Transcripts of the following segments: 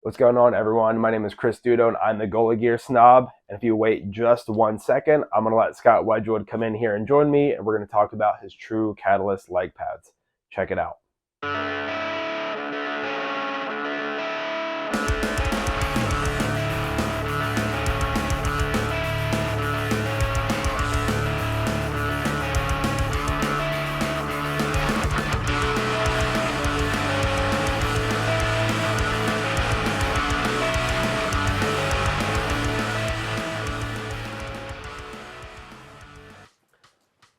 What's going on, everyone? My name is Dudo, and I'm the Goalie Gear Snob. And if you wait just 1 second, I'm going to let Scott Wedgwood come in here and join me, and we're going to talk about his True Catalyst leg pads. Check it out.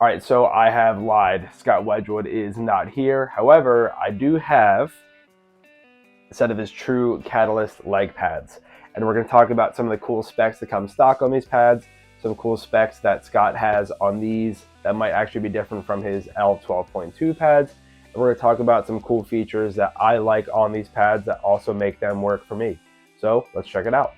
All right, so I have lied. Scott Wedgwood is not here. However, I do have a set of his True Catalyst leg pads. And we're going to talk about some of the cool specs that come stock on these pads, some cool specs that Scott has on these that might actually be different from his L12.2 pads. And we're going to talk about some cool features that I like on these pads that also make them work for me. So let's check it out.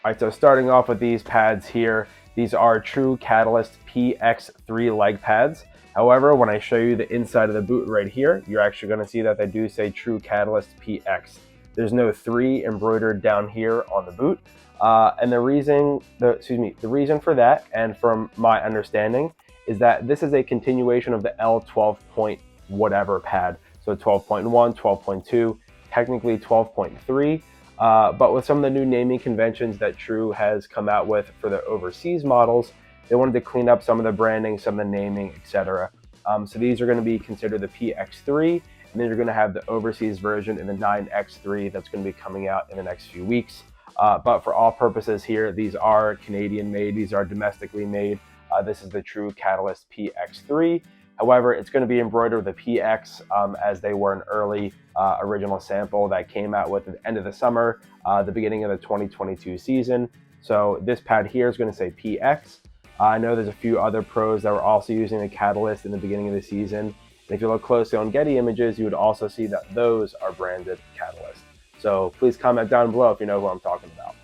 All right, so starting off with these pads here, these are True Catalyst PX3 leg pads. However, when I show you the inside of the boot right here, you're actually going to see that they do say True Catalyst PX. There's no 3 embroidered down here on the boot. And the reason for that, and from my understanding, is that this is a continuation of the L12 point whatever pad. So 12.1, 12.2, technically 12.3. But with some of the new naming conventions that True has come out with for the overseas models, they wanted to clean up some of the branding, some of the naming, etc. So these are going to be considered the PX3, and then you're going to have the overseas version in the 9X3 that's going to be coming out in the next few weeks. But for all purposes here, these are Canadian made, these are domestically made. This is the True Catalyst PX3. However, it's going to be embroidered with a PX as they were an early original sample that came out with at the end of the summer, the beginning of the 2022 season. So this pad here is going to say PX. I know there's a few other pros that were also using the Catalyst in the beginning of the season. And if you look closely on Getty Images, you would also see that those are branded Catalyst. So please comment down below if you know who I'm talking about.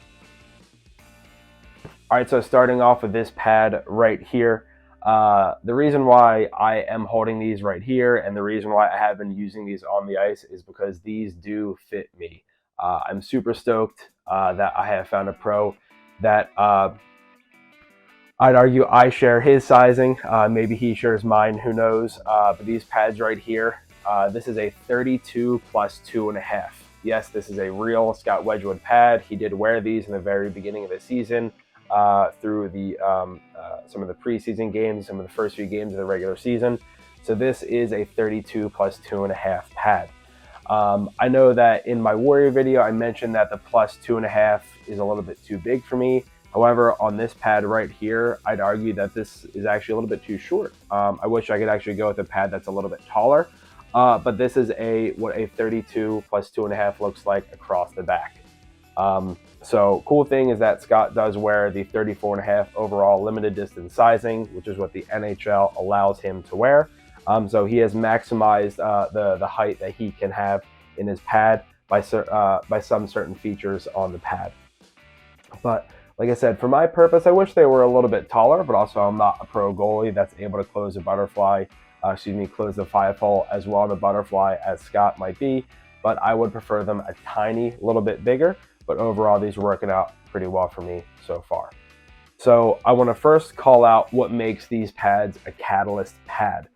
All right, so starting off with this pad right here. The reason why I am holding these right here and the reason why I have been using these on the ice is because these do fit me. I'm super stoked that I have found a pro that I'd argue I share his sizing. Maybe he shares mine, who knows. But these pads right here, this is a 32 plus 2.5. Yes, this is a real Scott Wedgwood pad. He did wear these in the very beginning of the season. Through the some of the preseason games, some of the first few games of the regular season. So this is a 32 plus 2.5 pad. I know that in my Warrior video, I mentioned that the plus 2.5 is a little bit too big for me. However, on this pad right here, I'd argue that this is actually a little bit too short. I wish I could actually go with a pad that's a little bit taller, but this is what a 32 plus 2.5 looks like across the back. So cool thing is that Scott does wear the 34.5 overall limited distance sizing, which is what the NHL allows him to wear. So he has maximized the height that he can have in his pad by some certain features on the pad. But like I said, for my purpose, I wish they were a little bit taller, but also I'm not a pro goalie that's able to close the butterfly, close the 5-hole as well in the butterfly as Scott might be. But I would prefer them a tiny little bit bigger. But overall, these are working out pretty well for me so far. So I want to first call out what makes these pads a Catalyst pad.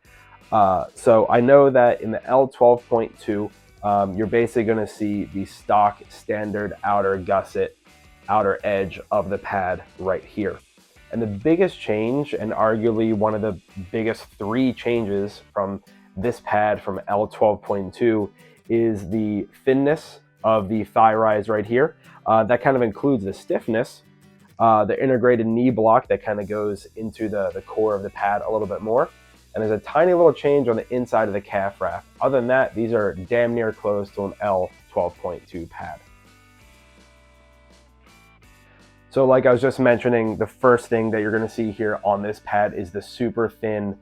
So I know that in the L12.2, you're basically going to see the stock standard outer gusset, outer edge of the pad right here. And the biggest change, and arguably one of the biggest 3 changes from this pad from L12.2, is the thinness of the thigh rise right here. That kind of includes the stiffness, the integrated knee block that kind of goes into the core of the pad a little bit more. And there's a tiny little change on the inside of the calf wrap. Other than that, these are damn near close to an L12.2 pad. So like I was just mentioning, the first thing that you're going to see here on this pad is the super thin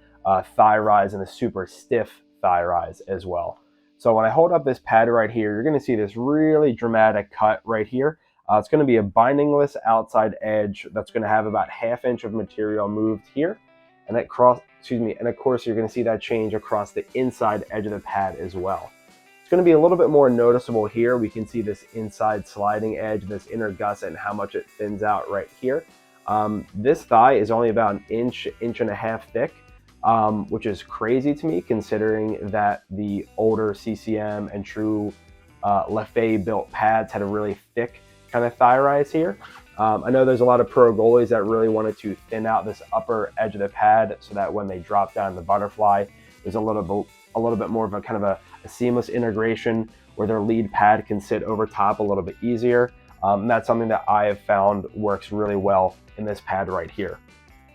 thigh rise and the super stiff thigh rise as well. So when I hold up this pad right here, you're going to see this really dramatic cut right here. It's going to be a bindingless outside edge that's going to have about 1/2 inch of material moved here. And and of course, you're going to see that change across the inside edge of the pad as well. It's going to be a little bit more noticeable here. We can see this inside sliding edge, this inner gusset, and how much it thins out right here. This thigh is only about an inch and a half thick, which is crazy to me considering that the older CCM and true Lefay built pads had a really thick kind of thigh rise here. I know there's a lot of pro goalies that really wanted to thin out this upper edge of the pad so that when they drop down the butterfly, there's a little bit more of a kind of a seamless integration where their lead pad can sit over top a little bit easier. And that's something that I have found works really well in this pad right here.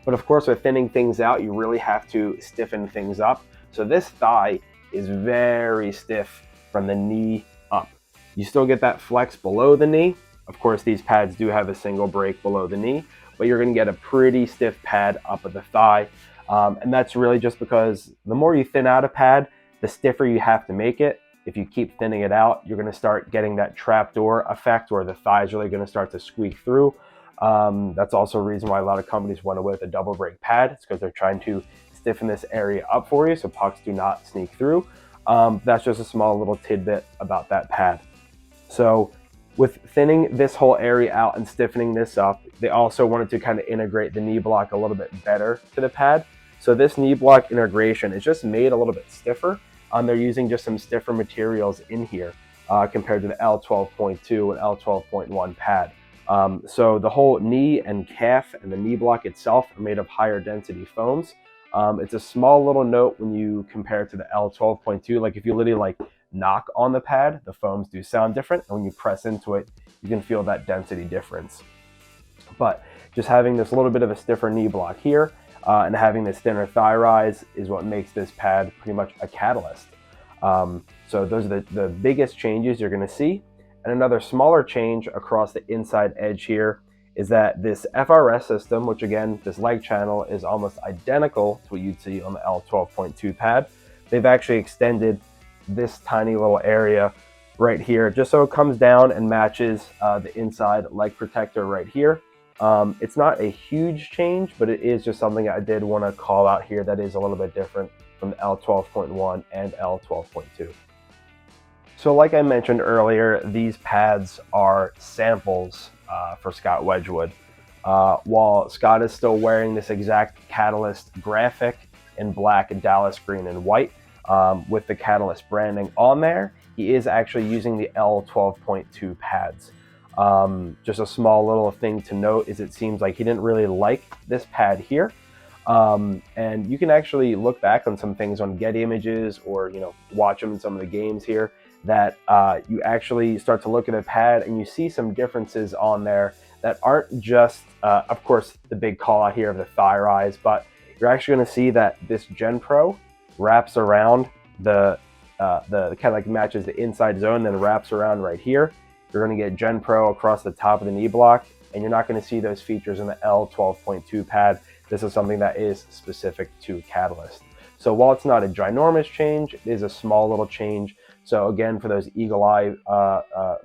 But of course, with thinning things out, you really have to stiffen things up. So this thigh is very stiff from the knee up. You still get that flex below the knee. Of course, these pads do have a single break below the knee, but you're going to get a pretty stiff pad up at the thigh. And that's really just because the more you thin out a pad, the stiffer you have to make it. If you keep thinning it out, you're going to start getting that trapdoor effect where the thigh is really going to start to squeak through. That's also a reason why a lot of companies went with a double break pad. It's because they're trying to stiffen this area up for you so pucks do not sneak through. That's just a small little tidbit about that pad. So with thinning this whole area out and stiffening this up, they also wanted to kind of integrate the knee block a little bit better to the pad. So this knee block integration is just made a little bit stiffer. They're using just some stiffer materials in here compared to the L12.2 and L12.1 pad. So the whole knee and calf and the knee block itself are made of higher density foams. It's a small little note when you compare it to the L12.2. Like if you literally like knock on the pad, the foams do sound different. And when you press into it, you can feel that density difference. But just having this little bit of a stiffer knee block here and having this thinner thigh rise is what makes this pad pretty much a catalyst. So those are the biggest changes you're going to see. And another smaller change across the inside edge here is that this FRS system, which again, this leg channel is almost identical to what you'd see on the L12.2 pad. They've actually extended this tiny little area right here, just so it comes down and matches the inside leg protector right here. It's not a huge change, but it is just something I did want to call out here that is a little bit different from the L12.1 and L12.2. So like I mentioned earlier, these pads are samples for Scott Wedgwood. While Scott is still wearing this exact Catalyst graphic in black and Dallas green and white with the Catalyst branding on there, he is actually using the L12.2 pads. Just a small little thing to note is it seems like he didn't really like this pad here. And you can actually look back on some things on Getty Images or, watch them in some of the games here that you actually start to look at a pad and you see some differences on there that aren't just, of course, the big call out here of the thigh rise, but you're actually going to see that this Jenpro wraps around the kind of like matches the inside zone, then wraps around right here. You're going to get Jenpro across the top of the knee block, and you're not going to see those features in the L12.2 pad. This is something that is specific to Catalyst. So while it's not a ginormous change, it is a small little change. So again, for those eagle eye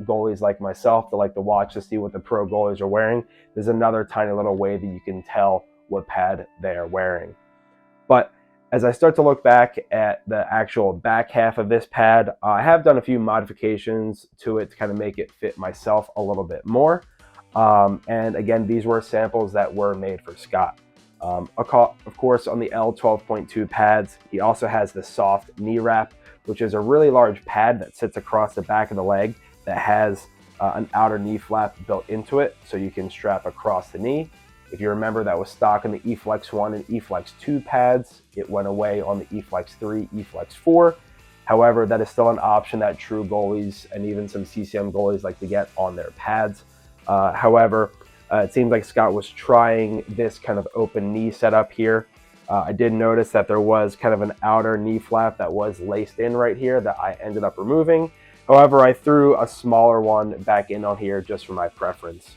goalies like myself that like to watch to see what the pro goalies are wearing, there's another tiny little way that you can tell what pad they are wearing. But as I start to look back at the actual back half of this pad, I have done a few modifications to it to kind of make it fit myself a little bit more. And again, these were samples that were made for Scott. Of course, on the L12.2 pads, he also has the soft knee wrap, which is a really large pad that sits across the back of the leg that has an outer knee flap built into it, so you can strap across the knee. If you remember, that was stock in the eFlex 1 and eFlex 2 pads. It went away on the eFlex 3, eFlex 4. However, that is still an option that true goalies and even some CCM goalies like to get on their pads. However, it seems like Scott was trying this kind of open knee setup here. I did notice that there was kind of an outer knee flap that was laced in right here that I ended up removing. However, I threw a smaller one back in on here just for my preference.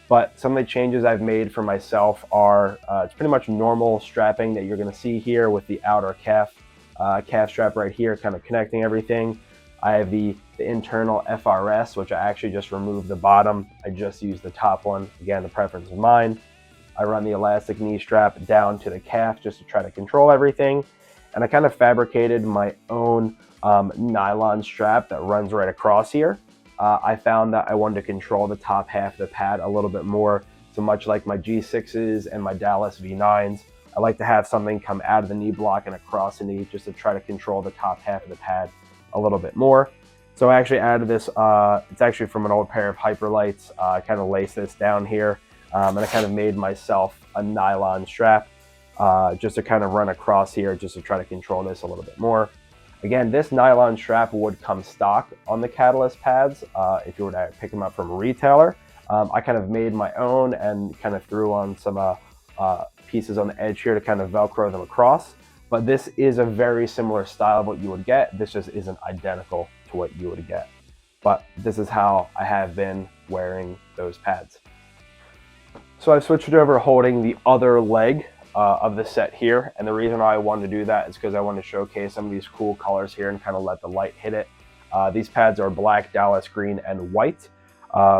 But some of the changes I've made for myself are, it's pretty much normal strapping that you're going to see here with the outer calf strap right here, kind of connecting everything. I have the internal FRS, which I actually just removed the bottom. I just used the top one. Again, the preference of mine. I run the elastic knee strap down to the calf just to try to control everything. And I kind of fabricated my own nylon strap that runs right across here. I found that I wanted to control the top half of the pad a little bit more. So much like my G6s and my Dallas V9s, I like to have something come out of the knee block and across the knee just to try to control the top half of the pad a little bit more. So I actually added this, it's actually from an old pair of Hyperlights. I kind of laced this down here, and I kind of made myself a nylon strap just to kind of run across here just to try to control this a little bit more. Again, this nylon strap would come stock on the Catalyst pads if you were to pick them up from a retailer. I kind of made my own and kind of threw on some pieces on the edge here to kind of Velcro them across. But this is a very similar style of what you would get. This just isn't identical to what you would get. But this is how I have been wearing those pads. So I've switched over holding the other leg of the set here, and the reason why I wanted to do that is because I want to showcase some of these cool colors here and kind of let the light hit it. These pads are black, Dallas green, and white.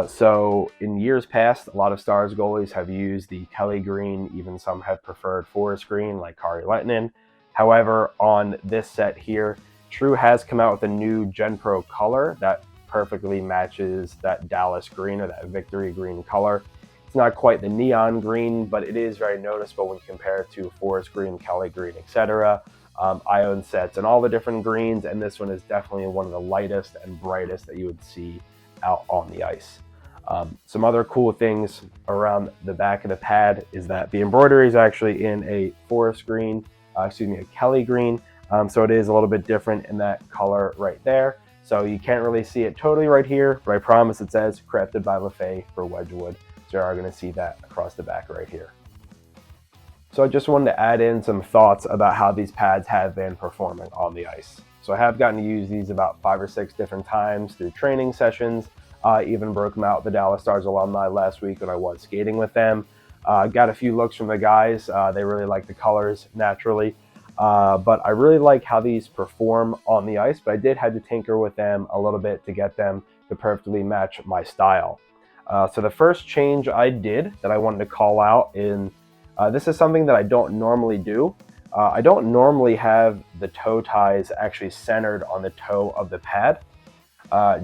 So in years past, a lot of Stars goalies have used the Kelly green, even some have preferred forest green like Kari Lehtinen. However, on this set here, True has come out with a new Jenpro color that perfectly matches that Dallas green or that Victory green color. It's not quite the neon green, but it is very noticeable when you compare it to forest green, Kelly green, etc. I own sets and all the different greens, and this one is definitely one of the lightest and brightest that you would see out on the ice. Some other cool things around the back of the pad is that the embroidery is actually in a forest green, a Kelly green. So it is a little bit different in that color right there. So you can't really see it totally right here, but I promise it says crafted by LaFay for Wedgwood. So you are going to see that across the back right here. So I just wanted to add in some thoughts about how these pads have been performing on the ice. So I have gotten to use these about 5 or 6 different times through training sessions. Even broke them out with the Dallas Stars alumni last week when I was skating with them. Got a few looks from the guys. They really like the colors naturally. But I really like how these perform on the ice, but I did have to tinker with them a little bit to get them to perfectly match my style. So the first change I did that I wanted to call out in, this is something that I don't normally do. I don't normally have the toe ties actually centered on the toe of the pad.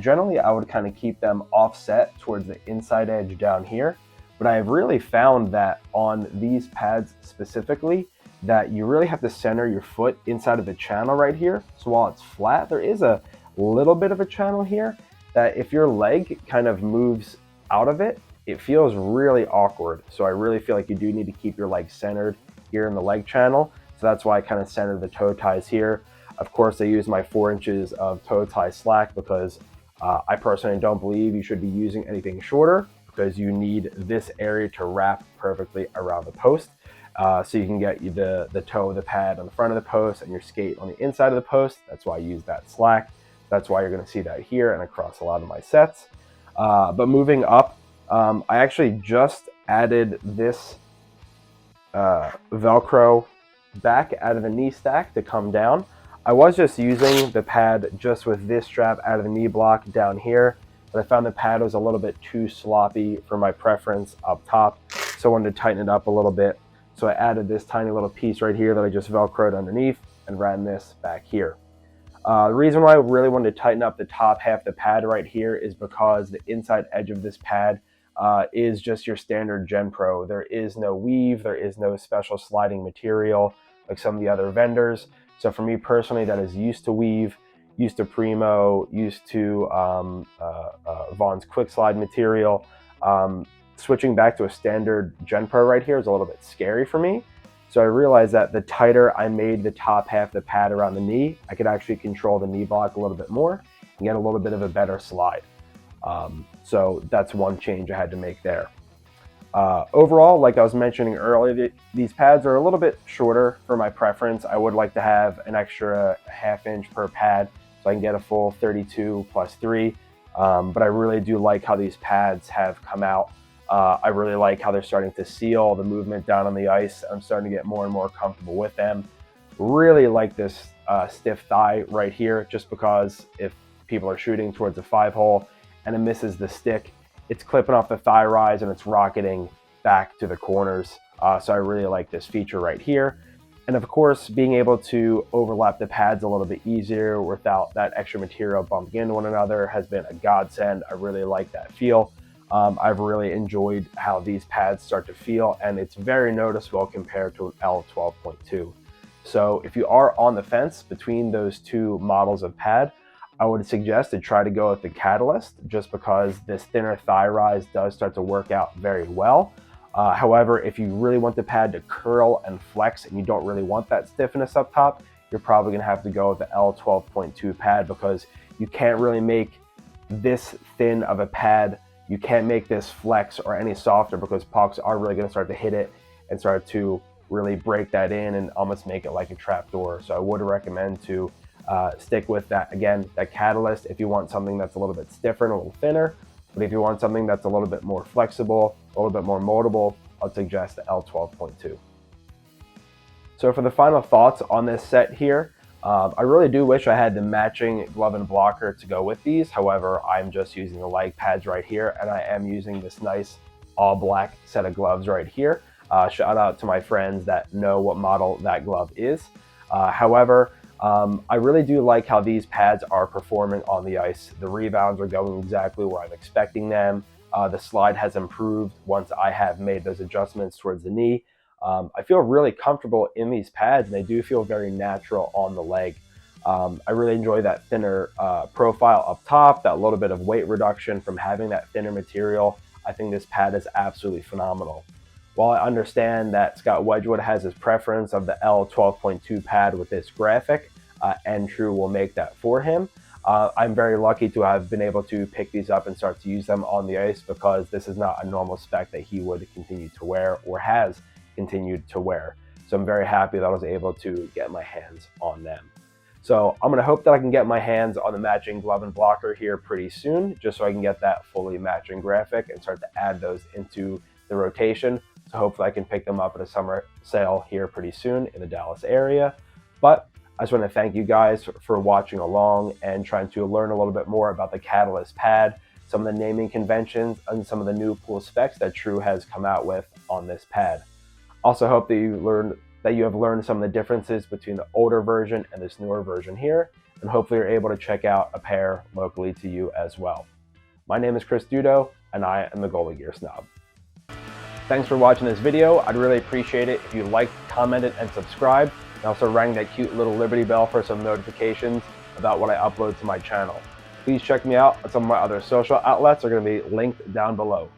Generally, I would kind of keep them offset towards the inside edge down here. But I have really found that on these pads specifically, that you really have to center your foot inside of the channel right here. So while it's flat, there is a little bit of a channel here that if your leg kind of moves out of it, it feels really awkward. So I really feel like you do need to keep your leg centered here in the leg channel. So that's why I kind of centered the toe ties here. Of course, I use my 4 inches of toe tie slack because I personally don't believe you should be using anything shorter because you need this area to wrap perfectly around the post. So you can get the toe of the pad on the front of the post and your skate on the inside of the post. That's why I use that slack. That's why you're going to see that here and across a lot of my sets. But moving up, I actually just added this Velcro back out of the knee stack to come down. I was just using the pad just with this strap out of the knee block down here, but I found the pad was a little bit too sloppy for my preference up top, so I wanted to tighten it up a little bit. So I added this tiny little piece right here that I just Velcroed underneath and ran this back here. The reason why I really wanted to tighten up the top half of the pad right here is because the inside edge of this pad is just your standard Jenpro. There is no weave, there is no special sliding material like some of the other vendors. So for me personally, that is used to weave, used to Primo, used to Vaughn's Quick Slide material. Switching back to a standard Jenpro right here is a little bit scary for me. So I realized that the tighter I made the top half of the pad around the knee, I could actually control the knee block a little bit more and get a little bit of a better slide. So that's one change I had to make there. Overall, like I was mentioning earlier, these pads are a little bit shorter for my preference. I would like to have an extra ½ inch per pad so I can get a full 32 plus 3. But I really do like how these pads have come out. I really like how they're starting to seal the movement down on the ice. I'm starting to get more and more comfortable with them. Really like this stiff thigh right here, just because if people are shooting towards a 5-hole and it misses the stick, it's clipping off the thigh rise and it's rocketing back to the corners. So I really like this feature right here. And of course, being able to overlap the pads a little bit easier without that extra material bumping into one another has been a godsend. I really like that feel. I've really enjoyed how these pads start to feel, and it's very noticeable compared to an L12.2. So if you are on the fence between those two models of pad, I would suggest to try to go with the Catalyst, just because this thinner thigh rise does start to work out very well. However, if you really want the pad to curl and flex and you don't really want that stiffness up top, you're probably going to have to go with the L12.2 pad, because you can't really make this thin of a pad. You can't make this flex or any softer, because pucks are really going to start to hit it and start to really break that in and almost make it like a trap door. So I would recommend to stick with that, again, that Catalyst if you want something that's a little bit stiffer and a little thinner. But if you want something that's a little bit more flexible, a little bit more moldable, I'd suggest the L12.2. So for the final thoughts on this set here, I really do wish I had the matching glove and blocker to go with these. However, I'm just using the leg pads right here, and I am using this nice all black set of gloves right here. Shout out to my friends that know what model that glove is. However, I really do like how these pads are performing on the ice. The rebounds are going exactly where I'm expecting them. The slide has improved once I have made those adjustments towards the knee. I feel really comfortable in these pads, and they do feel very natural on the leg. I really enjoy that thinner profile up top, that little bit of weight reduction from having that thinner material. I think this pad is absolutely phenomenal. While I understand that Scott Wedgwood has his preference of the L12.2 pad with this graphic, and True will make that for him, I'm very lucky to have been able to pick these up and start to use them on the ice, because this is not a normal spec that he would continue to wear or has continued to wear. So I'm very happy that I was able to get my hands on them. So I'm going to hope that I can get my hands on the matching glove and blocker here pretty soon, just so I can get that fully matching graphic and start to add those into the rotation. So hopefully I can pick them up at a summer sale here pretty soon in the Dallas area. But I just want to thank you guys for watching along and trying to learn a little bit more about the Catalyst pad, some of the naming conventions, and some of the new cool specs that True has come out with on this pad. Also hope that you have learned some of the differences between the older version and this newer version here, and hopefully you're able to check out a pair locally to you as well. My name is Chris Dudo, and I am the Goalie Gear Snob. Thanks for watching this video. I'd really appreciate it if you liked, commented, and subscribed, and also rang that cute little Liberty Bell for some notifications about what I upload to my channel. Please check me out on some of my other social outlets. Are going to be linked down below.